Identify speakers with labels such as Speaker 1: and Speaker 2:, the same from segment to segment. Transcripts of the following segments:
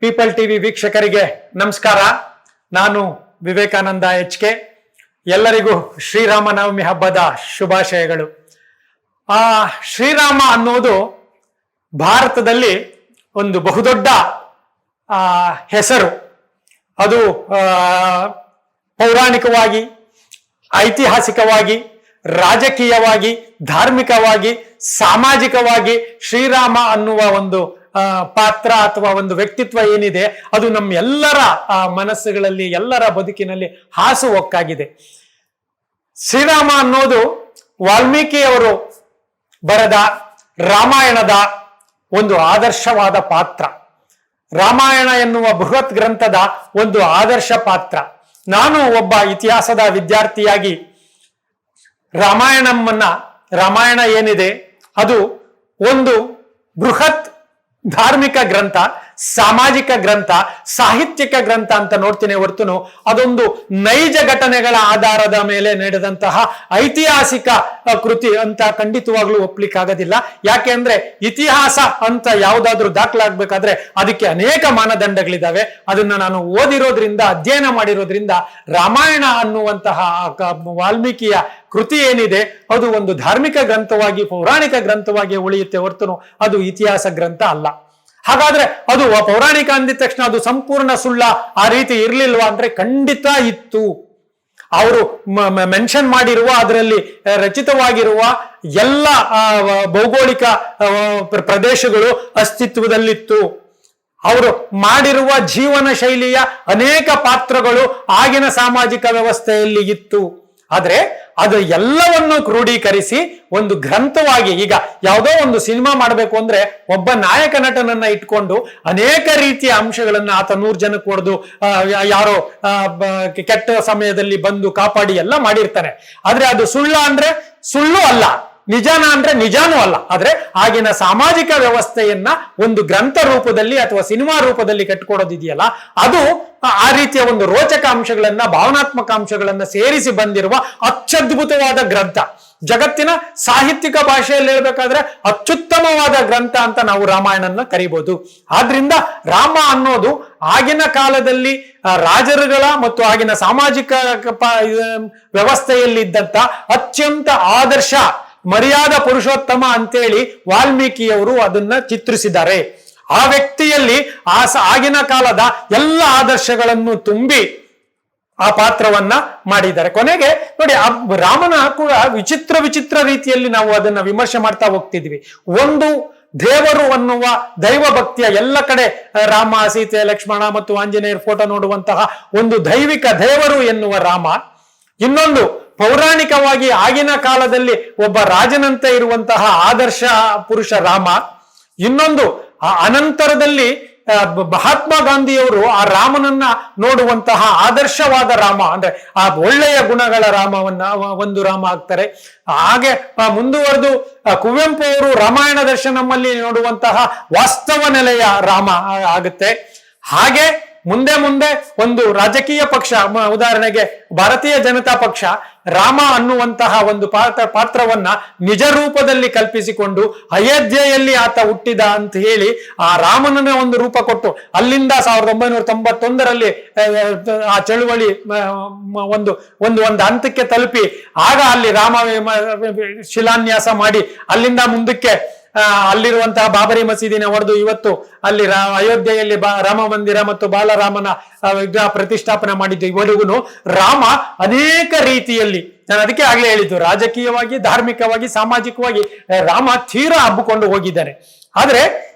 Speaker 1: People TV ವೀಕ್ಷಕರಿಗೆ ನಮಸ್ಕಾರ. ನಾನು ವಿವೇಕಾನಂದ HK. ಎಲ್ಲರಿಗೂ ಶ್ರೀರಾಮನವಮಿ ಹಬ್ಬದ ಶುಭಾಶಯಗಳು. ಶ್ರೀರಾಮ ಅನ್ನೋದು ಭಾರತದಲ್ಲಿ ಒಂದು ಬಹುದೊಡ್ಡ ಹೆಸರು. ಅದು ಪೌರಾಣಿಕವಾಗಿ, ಐತಿಹಾಸಿಕವಾಗಿ, ರಾಜಕೀಯವಾಗಿ, ಧಾರ್ಮಿಕವಾಗಿ, ಸಾಮಾಜಿಕವಾಗಿ ಶ್ರೀರಾಮ ಅನ್ನುವ ಒಂದು ಪಾತ್ರ ಅಥವಾ ಒಂದು ವ್ಯಕ್ತಿತ್ವ ಏನಿದೆ ಅದು ನಮ್ಮೆಲ್ಲರ ಮನಸ್ಸುಗಳಲ್ಲಿ, ಎಲ್ಲರ ಬದುಕಿನಲ್ಲಿ ಹಾಸುಹೊಕ್ಕಾಗಿದೆ. ಶ್ರೀರಾಮ ಅನ್ನೋದು ವಾಲ್ಮೀಕಿಯವರು ಬರೆದ ರಾಮಾಯಣದ ಒಂದು ಆದರ್ಶವಾದ ಪಾತ್ರ. ರಾಮಾಯಣ ಎನ್ನುವ ಬೃಹತ್ ಗ್ರಂಥದ ಒಂದು ಆದರ್ಶ ಪಾತ್ರ. ನಾನು ಒಬ್ಬ ಇತಿಹಾಸದ ವಿದ್ಯಾರ್ಥಿಯಾಗಿ ರಾಮಾಯಣ ಏನಿದೆ ಅದು ಒಂದು ಬೃಹತ್ ಧಾರ್ಮಿಕ ಗ್ರಂಥ, ಸಾಮಾಜಿಕ ಗ್ರಂಥ, ಸಾಹಿತ್ಯಿಕ ಗ್ರಂಥ ಅಂತ ನೋಡ್ತೀನಿ ಹೊರತುನು ಅದೊಂದು ನೈಜ ಘಟನೆಗಳ ಆಧಾರದ ಮೇಲೆ ನಡೆದಂತಹ ಐತಿಹಾಸಿಕ ಕೃತಿ ಅಂತ ಖಂಡಿತವಾಗ್ಲೂ ಒಪ್ಲಿಕ್ಕಾಗೋದಿಲ್ಲ. ಯಾಕೆ ಅಂದ್ರೆ ಇತಿಹಾಸ ಅಂತ ಯಾವುದಾದ್ರೂ ದಾಖಲಾಗಬೇಕಾದ್ರೆ ಅದಕ್ಕೆ ಅನೇಕ ಮಾನದಂಡಗಳಿದ್ದಾವೆ. ಅದನ್ನ ನಾನು ಓದಿರೋದ್ರಿಂದ, ಅಧ್ಯಯನ ಮಾಡಿರೋದ್ರಿಂದ ರಾಮಾಯಣ ಅನ್ನುವಂತಹ ವಾಲ್ಮೀಕಿಯ ಕೃತಿ ಏನಿದೆ ಅದು ಒಂದು ಧಾರ್ಮಿಕ ಗ್ರಂಥವಾಗಿ, ಪೌರಾಣಿಕ ಗ್ರಂಥವಾಗಿ ಉಳಿಯುತ್ತೆ ಹೊರತುನು ಅದು ಇತಿಹಾಸ ಗ್ರಂಥ ಅಲ್ಲ. ಹಾಗಾದ್ರೆ ಅದು ಪೌರಾಣಿಕ ಅಂದಿದ ತಕ್ಷಣ ಅದು ಸಂಪೂರ್ಣ ಸುಳ್ಳ? ಆ ರೀತಿ ಇರ್ಲಿಲ್ವಾ ಅಂದ್ರೆ ಖಂಡಿತ ಇತ್ತು. ಅವರು ಮೆನ್ಷನ್ ಮಾಡಿರುವ, ಅದರಲ್ಲಿ ರಚಿತವಾಗಿರುವ ಎಲ್ಲ ಭೌಗೋಳಿಕ ಪ್ರದೇಶಗಳು ಅಸ್ತಿತ್ವದಲ್ಲಿತ್ತು. ಅವರು ಮಾಡಿರುವ ಜೀವನ ಶೈಲಿಯ ಅನೇಕ ಪಾತ್ರಗಳು ಆಗಿನ ಸಾಮಾಜಿಕ ವ್ಯವಸ್ಥೆಯಲ್ಲಿ ಇತ್ತು. ಆದ್ರೆ ಅದು ಎಲ್ಲವನ್ನು ಕ್ರೋಢೀಕರಿಸಿ ಒಂದು ಗ್ರಂಥವಾಗಿ, ಈಗ ಯಾವುದೋ ಒಂದು ಸಿನಿಮಾ ಮಾಡಬೇಕು ಅಂದ್ರೆ ಒಬ್ಬ ನಾಯಕ ನಟನನ್ನ ಇಟ್ಕೊಂಡು ಅನೇಕ ರೀತಿಯ ಅಂಶಗಳನ್ನ ಆತ 100 ಜನಕ್ಕೆ ಹೊಡೆದು ಯಾರೋ ಕೆಟ್ಟ ಸಮಯದಲ್ಲಿ ಬಂದು ಕಾಪಾಡಿ ಎಲ್ಲ ಮಾಡಿರ್ತಾನೆ. ಆದ್ರೆ ಅದು ಸುಳ್ಳ ಅಂದ್ರೆ ಸುಳ್ಳು ಅಲ್ಲ, ನಿಜಾನ ಅಂದ್ರೆ ನಿಜಾನೂ ಅಲ್ಲ. ಆದ್ರೆ ಆಗಿನ ಸಾಮಾಜಿಕ ವ್ಯವಸ್ಥೆಯನ್ನ ಒಂದು ಗ್ರಂಥ ರೂಪದಲ್ಲಿ ಅಥವಾ ಸಿನಿಮಾ ರೂಪದಲ್ಲಿ ಕಟ್ಕೊಡೋದಿದೆಯಲ್ಲ, ಅದು ಆ ರೀತಿಯ ಒಂದು ರೋಚಕ ಅಂಶಗಳನ್ನ, ಭಾವನಾತ್ಮಕ ಅಂಶಗಳನ್ನ ಸೇರಿಸಿ ಬಂದಿರುವ ಅತ್ಯದ್ಭುತವಾದ ಗ್ರಂಥ. ಜಗತ್ತಿನ ಸಾಹಿತ್ಯಿಕ ಭಾಷೆಯಲ್ಲಿ ಹೇಳ್ಬೇಕಾದ್ರೆ ಅತ್ಯುತ್ತಮವಾದ ಗ್ರಂಥ ಅಂತ ನಾವು ರಾಮಾಯಣನ ಕರಿಬಹುದು. ಆದ್ರಿಂದ ರಾಮ ಅನ್ನೋದು ಆಗಿನ ಕಾಲದಲ್ಲಿ ರಾಜರುಗಳ ಮತ್ತು ಆಗಿನ ಸಾಮಾಜಿಕ ವ್ಯವಸ್ಥೆಯಲ್ಲಿ ಇದ್ದಂತ ಅತ್ಯಂತ ಆದರ್ಶ ಮರ್ಯಾದ ಪುರುಷೋತ್ತಮ ಅಂತೇಳಿ ವಾಲ್ಮೀಕಿಯವರು ಅದನ್ನ ಚಿತ್ರಿಸಿದ್ದಾರೆ. ಆ ವ್ಯಕ್ತಿಯಲ್ಲಿ ಆಗಿನ ಕಾಲದ ಎಲ್ಲ ಆದರ್ಶಗಳನ್ನು ತುಂಬಿ ಆ ಪಾತ್ರವನ್ನ ಮಾಡಿದ್ದಾರೆ. ಕೊನೆಗೆ ನೋಡಿ, ಆ ರಾಮನ ಕೂಡ ವಿಚಿತ್ರ ರೀತಿಯಲ್ಲಿ ನಾವು ಅದನ್ನ ವಿಮರ್ಶೆ ಮಾಡ್ತಾ ಹೋಗ್ತಿದ್ವಿ. ಒಂದು ದೇವರು ಅನ್ನುವ ದೈವ ಭಕ್ತಿಯ, ಎಲ್ಲ ಕಡೆ ರಾಮ, ಸೀತೆ, ಲಕ್ಷ್ಮಣ ಮತ್ತು ಆಂಜನೇಯರ ಫೋಟೋ ನೋಡುವಂತಹ ಒಂದು ದೈವಿಕ ದೇವರು ಎನ್ನುವ ರಾಮ. ಇನ್ನೊಂದು ಪೌರಾಣಿಕವಾಗಿ ಆಗಿನ ಕಾಲದಲ್ಲಿ ಒಬ್ಬ ರಾಜನಂತೆ ಇರುವಂತಹ ಆದರ್ಶ ಪುರುಷ ರಾಮ. ಇನ್ನೊಂದು ಅನಂತರದಲ್ಲಿ ಮಹಾತ್ಮ ಗಾಂಧಿಯವರು ಆ ರಾಮನನ್ನ ನೋಡುವಂತಹ ಆದರ್ಶವಾದ ರಾಮ, ಅಂದ್ರೆ ಆ ಒಳ್ಳೆಯ ಗುಣಗಳ ರಾಮವನ್ನ ಒಂದು ರಾಮ ಆಗ್ತಾರೆ. ಹಾಗೆ ಮುಂದುವರೆದು ಕುವೆಂಪು ಅವರು ರಾಮಾಯಣ ದರ್ಶನಮಲ್ಲಿ ನೋಡುವಂತಹ ವಾಸ್ತವ ನೆಲೆಯ ರಾಮ ಆಗುತ್ತೆ. ಹಾಗೆ ಮುಂದೆ ಒಂದು ರಾಜಕೀಯ ಪಕ್ಷ, ಉದಾಹರಣೆಗೆ ಭಾರತೀಯ ಜನತಾ ಪಕ್ಷ, ರಾಮ ಅನ್ನುವಂತಹ ಒಂದು ಪಾತ್ರವನ್ನ ನಿಜ ರೂಪದಲ್ಲಿ ಕಲ್ಪಿಸಿಕೊಂಡು ಅಯೋಧ್ಯೆಯಲ್ಲಿ ಆತ ಹುಟ್ಟಿದ ಅಂತ ಹೇಳಿ ಆ ರಾಮನನ್ನ ಒಂದು ರೂಪ ಕೊಟ್ಟು, ಅಲ್ಲಿಂದ 1991ರಲ್ಲಿ ಆ ಚಳುವಳಿ ಒಂದು ಹಂತಕ್ಕೆ ತಲುಪಿ, ಆಗ ಅಲ್ಲಿ ರಾಮ ಶಿಲಾನ್ಯಾಸ ಮಾಡಿ ಅಲ್ಲಿಂದ ಮುಂದಕ್ಕೆ ಅಲ್ಲಿರುವಂತಹ ಬಾಬರಿ ಮಸೀದಿನ ಹೊಡೆದು ಇವತ್ತು ಅಲ್ಲಿ ಅಯೋಧ್ಯೆಯಲ್ಲಿ ರಾಮ ಮಂದಿರ ಮತ್ತು ಬಾಲರಾಮನ ವಿಗ್ರಹ ಪ್ರತಿಷ್ಠಾಪನೆ ಮಾಡಿದ್ದು. ಇವರಿಗೂ ರಾಮ ಅನೇಕ ರೀತಿಯಲ್ಲಿ, ನಾನು ಅದಕ್ಕೆ ಆಗ್ಲೇ ಹೇಳಿದ್ದು, ರಾಜಕೀಯವಾಗಿ, ಧಾರ್ಮಿಕವಾಗಿ, ಸಾಮಾಜಿಕವಾಗಿ ರಾಮ ತೀರಾ ಹಬ್ಬಿಕೊಂಡು ಹೋಗಿದ್ದಾನೆ. ಆದ್ರೆ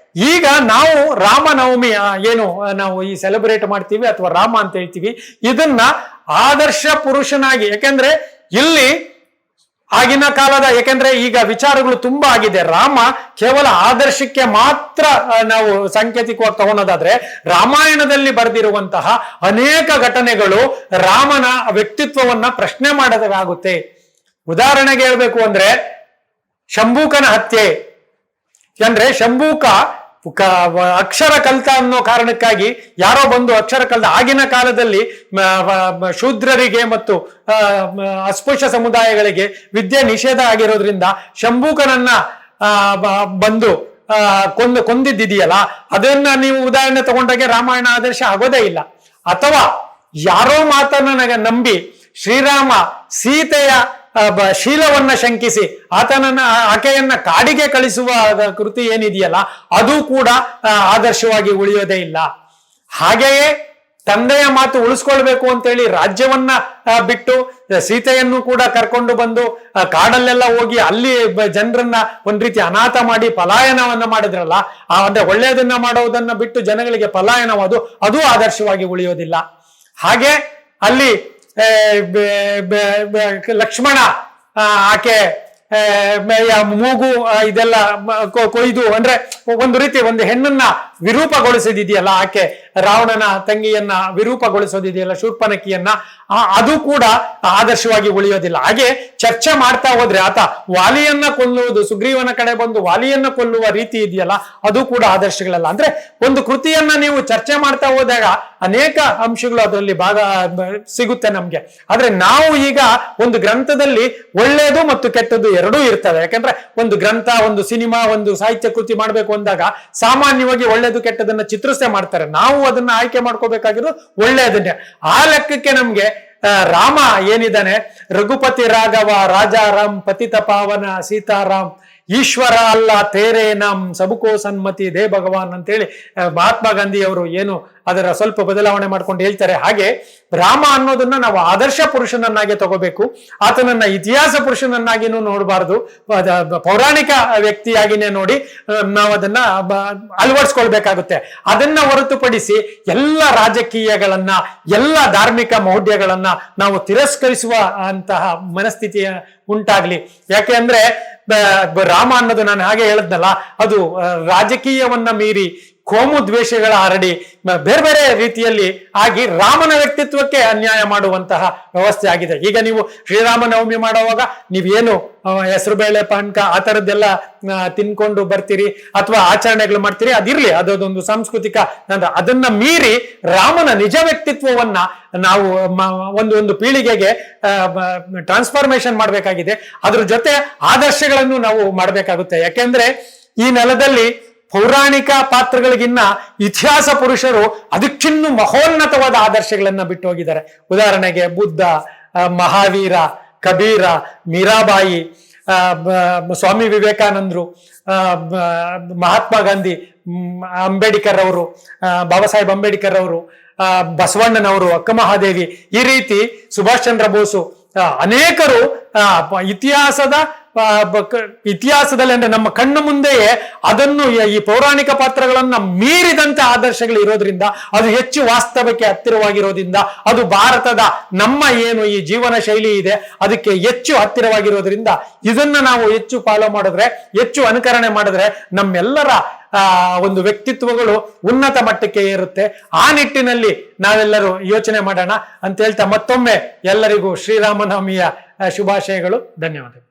Speaker 1: ಈಗ ನಾವು ರಾಮನವಮಿ ಏನು ನಾವು ಈ ಸೆಲೆಬ್ರೇಟ್ ಮಾಡ್ತೀವಿ ಅಥವಾ ರಾಮ ಅಂತ ಹೇಳ್ತೀವಿ, ಇದನ್ನ ಆದರ್ಶ ಪುರುಷನಾಗಿ, ಯಾಕೆಂದ್ರೆ ಇಲ್ಲಿ ಆಗಿನ ಕಾಲದ, ಯಾಕೆಂದ್ರೆ ಈಗ ವಿಚಾರಗಳು ತುಂಬಾ ಆಗಿದೆ. ರಾಮ ಕೇವಲ ಆದರ್ಶಕ್ಕೆ ಮಾತ್ರ ನಾವು ಸಾಂಕೇತಿಕವಾಗಿ ತಗೊಳೋದಾದ್ರೆ, ರಾಮಾಯಣದಲ್ಲಿ ಬರೆದಿರುವಂತಹ ಅನೇಕ ಘಟನೆಗಳು ರಾಮನ ವ್ಯಕ್ತಿತ್ವವನ್ನ ಪ್ರಶ್ನೆ ಮಾಡೋದಾಗುತ್ತೆ. ಉದಾಹರಣೆಗೆ ಹೇಳ್ಬೇಕು ಅಂದ್ರೆ ಶಂಭೂಕನ ಹತ್ಯೆ. ಅಂದ್ರೆ ಶಂಭೂಕ ಅಕ್ಷರ ಕಲಿತ ಅನ್ನೋ ಕಾರಣಕ್ಕಾಗಿ ಯಾರೋ ಬಂದು ಅಕ್ಷರ ಕಲಿತ, ಆಗಿನ ಕಾಲದಲ್ಲಿ ಶೂದ್ರರಿಗೆ ಮತ್ತು ಅಸ್ಪೃಶ್ಯ ಸಮುದಾಯಗಳಿಗೆ ವಿದ್ಯೆ ನಿಷೇಧ ಆಗಿರೋದ್ರಿಂದ ಶಂಭೂಕನನ್ನ ಬಂದು ಕೊಂದಿದ್ದಿದೆಯಲ್ಲ, ಅದನ್ನ ನೀವು ಉದಾಹರಣೆ ತಗೊಂಡಾಗೆ ರಾಮಾಯಣ ಆದರ್ಶ ಆಗೋದೇ ಇಲ್ಲ. ಅಥವಾ ಯಾರೋ ಮಾತನ್ನ ನಂಬಿ ಶ್ರೀರಾಮ ಸೀತೆಯ ಶೀಲವನ್ನ ಶಂಕಿಸಿ ಆಕೆಯನ್ನ ಕಾಡಿಗೆ ಕಳಿಸುವ ಕೃತಿ ಏನಿದೆಯಲ್ಲ, ಅದು ಕೂಡ ಆದರ್ಶವಾಗಿ ಉಳಿಯೋದೇ ಇಲ್ಲ. ಹಾಗೆಯೇ ತಂದೆಯ ಮಾತು ಉಳಿಸ್ಕೊಳ್ಬೇಕು ಅಂತೇಳಿ ರಾಜ್ಯವನ್ನ ಬಿಟ್ಟು ಸೀತೆಯನ್ನು ಕೂಡ ಕರ್ಕೊಂಡು ಬಂದು ಕಾಡಲ್ಲೆಲ್ಲ ಹೋಗಿ ಅಲ್ಲಿ ಜನರನ್ನ ಒಂದ್ ರೀತಿ ಅನಾಥ ಮಾಡಿ ಪಲಾಯನವನ್ನ ಮಾಡಿದ್ರಲ್ಲ, ಅಂದ್ರೆ ಒಳ್ಳೆಯದನ್ನ ಮಾಡೋದನ್ನ ಬಿಟ್ಟು ಜನಗಳಿಗೆ ಪಲಾಯನವಾದು, ಅದು ಆದರ್ಶವಾಗಿ ಉಳಿಯೋದಿಲ್ಲ. ಹಾಗೆ ಅಲ್ಲಿ ಲಕ್ಷ್ಮಣ ಆಕೆ ಮೂಗು ಇದೆಲ್ಲ ಕೊಯ್ದು, ಅಂದ್ರೆ ಒಂದು ರೀತಿ ಒಂದು ಹೆಣ್ಣನ್ನ ವಿರೂಪಗೊಳಿಸಿದೆಯಲ್ಲ, ಆಕೆ ರಾವಣನ ತಂಗಿಯನ್ನ ವಿರೂಪಗೊಳಿಸೋದಿದೆಯಲ್ಲ, ಶೂರ್ಪನಖಿಯನ್ನ, ಅದು ಕೂಡ ಆದರ್ಶವಾಗಿ ಉಳಿಯೋದಿಲ್ಲ. ಹಾಗೆ ಚರ್ಚೆ ಮಾಡ್ತಾ ಹೋದ್ರೆ ಆತ ವಾಲಿಯನ್ನ ಕೊಲ್ಲುವುದು, ಸುಗ್ರೀವನ ಕಡೆ ಬಂದು ವಾಲಿಯನ್ನ ಕೊಲ್ಲುವ ರೀತಿ ಇದೆಯಲ್ಲ, ಅದು ಕೂಡ ಆದರ್ಶಗಳಲ್ಲ. ಅಂದ್ರೆ ಒಂದು ಕೃತಿಯನ್ನ ನೀವು ಚರ್ಚೆ ಮಾಡ್ತಾ ಹೋದಾಗ ಅನೇಕ ಅಂಶಗಳು ಅದರಲ್ಲಿ ಭಾಗ ಸಿಗುತ್ತೆ ನಮ್ಗೆ. ಆದ್ರೆ ನಾವು ಈಗ ಒಂದು ಗ್ರಂಥದಲ್ಲಿ ಒಳ್ಳೆಯದು ಮತ್ತು ಕೆಟ್ಟದ್ದು ಎರಡೂ ಇರ್ತವೆ. ಯಾಕಂದ್ರೆ ಒಂದು ಗ್ರಂಥ, ಒಂದು ಸಿನಿಮಾ, ಒಂದು ಸಾಹಿತ್ಯ ಕೃತಿ ಮಾಡ್ಬೇಕು ಅಂದಾಗ ಸಾಮಾನ್ಯವಾಗಿ ಒಳ್ಳೆಯದು ಕೆಟ್ಟದನ್ನ ಚಿತ್ರಿಸೇ ಮಾಡ್ತಾರೆ. ನಾವು ಅದನ್ನ ಆಯ್ಕೆ ಮಾಡ್ಕೋಬೇಕಾಗಿರೋದು ಒಳ್ಳೆಯದನ್ನೇ. ಆ ಲೆಕ್ಕಕ್ಕೆ ನಮ್ಗೆ ರಾಮ ಏನಿದ್ದಾನೆ, ರಘುಪತಿ ರಾಘವ ರಾಜಾರಾಮ್ ಪತಿತ ಪಾವನ ಸೀತಾರಾಮ್ ಈಶ್ವರ ಅಲ್ಲ ತೇರೇ ನಮ್ ಸಬುಕೋ ಸನ್ಮತಿ ದೇ ಭಗವಾನ್ ಅಂತೇಳಿ ಮಹಾತ್ಮ ಗಾಂಧಿ ಅವರು ಏನು ಅದರ ಸ್ವಲ್ಪ ಬದಲಾವಣೆ ಮಾಡ್ಕೊಂಡು ಹೇಳ್ತಾರೆ. ಹಾಗೆ ರಾಮ ಅನ್ನೋದನ್ನ ನಾವು ಆದರ್ಶ ಪುರುಷನನ್ನಾಗೆ ತಗೋಬೇಕು. ಆತನನ್ನ ಇತಿಹಾಸ ಪುರುಷನನ್ನಾಗಿನೂ ನೋಡಬಾರ್ದು, ಪೌರಾಣಿಕ ವ್ಯಕ್ತಿಯಾಗಿನೇ ನೋಡಿ ನಾವು ಅದನ್ನ ಅಳವಡಿಸ್ಕೊಳ್ಬೇಕಾಗುತ್ತೆ. ಅದನ್ನ ಹೊರತುಪಡಿಸಿ ಎಲ್ಲ ರಾಜಕೀಯಗಳನ್ನ, ಎಲ್ಲ ಧಾರ್ಮಿಕ ಮೌಢ್ಯಗಳನ್ನ ನಾವು ತಿರಸ್ಕರಿಸುವ ಅಂತಹ ಮನಸ್ಥಿತಿಯ ಉಂಟಾಗ್ಲಿ. ಯಾಕೆ ಅಂದ್ರೆ ರಾಮ ಅನ್ನೋದು ನಾನು ಹಾಗೆ ಹೇಳದ್ನಲ್ಲ, ಅದು ರಾಜಕೀಯವನ್ನ ಮೀರಿ ಕೋಮು ದ್ವೇಷಗಳ ಹರಡಿ ಬೇರೆ ಬೇರೆ ರೀತಿಯಲ್ಲಿ ಆಗಿ ರಾಮನ ವ್ಯಕ್ತಿತ್ವಕ್ಕೆ ಅನ್ಯಾಯ ಮಾಡುವಂತಹ ವ್ಯವಸ್ಥೆ ಆಗಿದೆ. ಈಗ ನೀವು ಶ್ರೀರಾಮನವಮಿ ಮಾಡುವಾಗ ನೀವೇನು ಹೆಸರುಬೇಳೆ ಪಾನಕ ಆ ಥರದ್ದೆಲ್ಲ ತಿನ್ಕೊಂಡು ಬರ್ತೀರಿ ಅಥವಾ ಆಚರಣೆಗಳು ಮಾಡ್ತೀರಿ, ಅದಿರ್ಲಿ, ಅದೊಂದು ಸಾಂಸ್ಕೃತಿಕ. ಅದನ್ನ ಮೀರಿ ರಾಮನ ನಿಜ ವ್ಯಕ್ತಿತ್ವವನ್ನ ನಾವು ಒಂದು ಪೀಳಿಗೆಗೆ ಟ್ರಾನ್ಸ್ಫಾರ್ಮೇಶನ್ ಮಾಡಬೇಕಾಗಿದೆ. ಅದ್ರ ಜೊತೆ ಆದರ್ಶಗಳನ್ನು ನಾವು ಮಾಡಬೇಕಾಗುತ್ತೆ. ಯಾಕೆಂದ್ರೆ ಈ ನೆಲದಲ್ಲಿ ಪೌರಾಣಿಕ ಪಾತ್ರಗಳಿಗಿನ್ನ ಇತಿಹಾಸ ಪುರುಷರು ಅದಕ್ಕಿನ್ನೂ ಮಹೋನ್ನತವಾದ ಆದರ್ಶಗಳನ್ನ ಬಿಟ್ಟು ಹೋಗಿದ್ದಾರೆ. ಉದಾಹರಣೆಗೆ ಬುದ್ಧ, ಮಹಾವೀರ, ಕಬೀರ, ಮೀರಾಬಾಯಿ, ಸ್ವಾಮಿ ವಿವೇಕಾನಂದರು, ಮಹಾತ್ಮ ಗಾಂಧಿ, ಅಂಬೇಡ್ಕರ್ ಅವರು, ಬಾಬಾ ಸಾಹೇಬ್ ಅಂಬೇಡ್ಕರ್ ಅವರು, ಬಸವಣ್ಣನವರು, ಅಕ್ಕ ಮಹಾದೇವಿ, ಈ ರೀತಿ ಸುಭಾಷ್ ಚಂದ್ರ ಬೋಸು, ಅನೇಕರು ಇತಿಹಾಸದಲ್ಲಿ ಅಂದ್ರೆ ನಮ್ಮ ಕಣ್ಣು ಮುಂದೆಯೇ ಅದನ್ನು ಈ ಪೌರಾಣಿಕ ಪಾತ್ರಗಳನ್ನ ಮೀರಿದಂತ ಆದರ್ಶಗಳು ಇರೋದ್ರಿಂದ, ಅದು ಹೆಚ್ಚು ವಾಸ್ತವಕ್ಕೆ ಹತ್ತಿರವಾಗಿರೋದ್ರಿಂದ, ಅದು ಭಾರತದ ನಮ್ಮ ಏನು ಈ ಜೀವನ ಶೈಲಿ ಇದೆ ಅದಕ್ಕೆ ಹೆಚ್ಚು ಹತ್ತಿರವಾಗಿರೋದ್ರಿಂದ ಇದನ್ನ ನಾವು ಹೆಚ್ಚು ಫಾಲೋ ಮಾಡಿದ್ರೆ, ಹೆಚ್ಚು ಅನುಕರಣೆ ಮಾಡಿದ್ರೆ ನಮ್ಮೆಲ್ಲರ ಒಂದು ವ್ಯಕ್ತಿತ್ವಗಳು ಉನ್ನತ ಮಟ್ಟಕ್ಕೆ ಏರುತ್ತೆ. ಆ ನಿಟ್ಟಿನಲ್ಲಿ ನಾವೆಲ್ಲರೂ ಯೋಚನೆ ಮಾಡೋಣ ಅಂತ ಹೇಳ್ತಾ ಮತ್ತೊಮ್ಮೆ ಎಲ್ಲರಿಗೂ ಶ್ರೀರಾಮನವಮಿಯ ಶುಭಾಶಯಗಳು. ಧನ್ಯವಾದಗಳು.